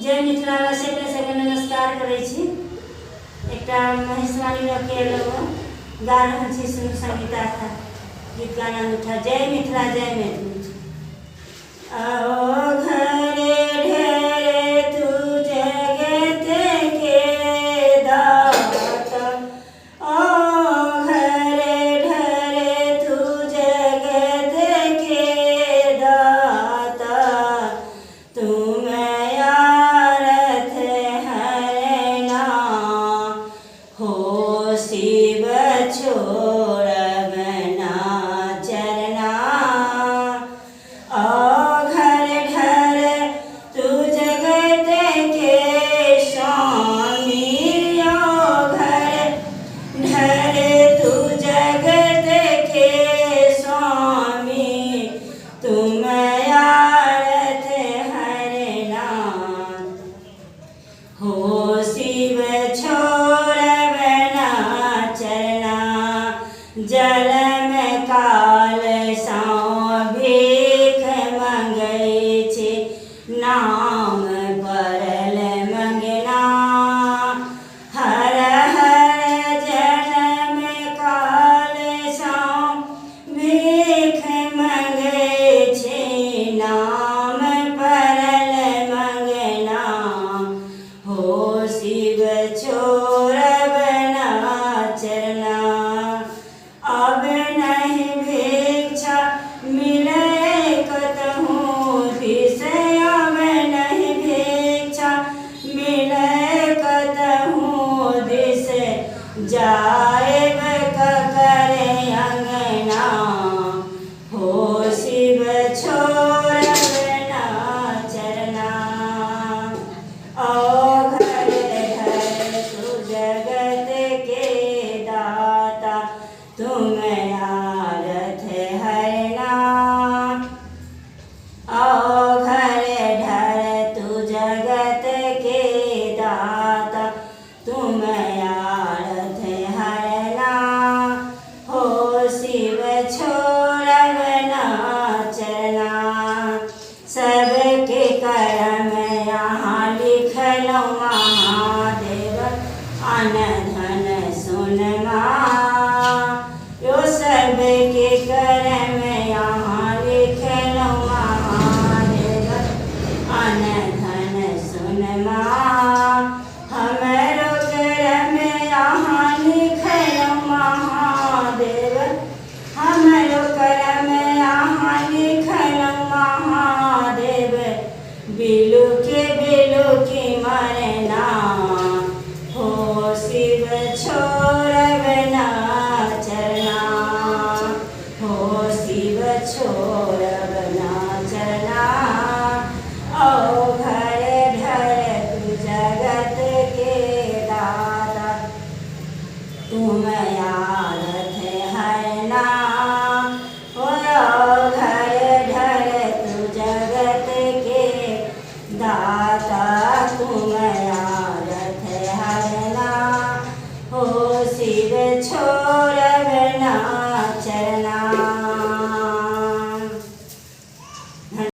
जय मिथिलावासी अपने सबके नमस्कार करै छी। एकटा महेशवाणी के गा रहल छी सुनु संगीता था गीत गाना उठा। जय मिथिला जय मैथिली। आओ घरे ढेरे तू जगत के दाता, आओ घरे ढेरे तू जगत के दाता, तुम यारथ हरना हो शिव छोड़ब ना चरना। आओ घर घर तू जगत के स्वामी, आओ घर घर तू जगत के स्वामी, तुम यारथ हरना हो शिव छोड़ब ना चरना। जल में काल सँ भीख मंगै छी, नाम पड़ल मंगना। हर हर जल में काल सँ भीख मंगै छी, नाम पड़ल मंगना हो शिव छोड़ब ना चरना। अब नहीं भिक्षा मिले कतहूँ दिस, अब नहीं भिक्षा मिले कतहूँ दिस, जाएब ककर अंगना हो शिव छोड़ब ना चरना। आओ घर घर तू जगत के दाता, तुम यारथ हरना। आओ घर घर तू जगत के दाता, तुम यारथ हरना हो शिव छोड़ब ना चरना। सबके कर्म यहाँ लिखलौ महादेव, अन धन सुन यो सबके कर्म यहाँ लिखलौ महादेव, अन धन सुन हमरो कर्म यहाँ लिखलौ महादेव, हमरो कर्म यहाँ लिखलौ महादेव, बिलु की मरना हो शिव छोड़ब ना चरना, हो शिव छोड़ब ना चरना। आओ घर घर तू जगत के दाता, तुम यार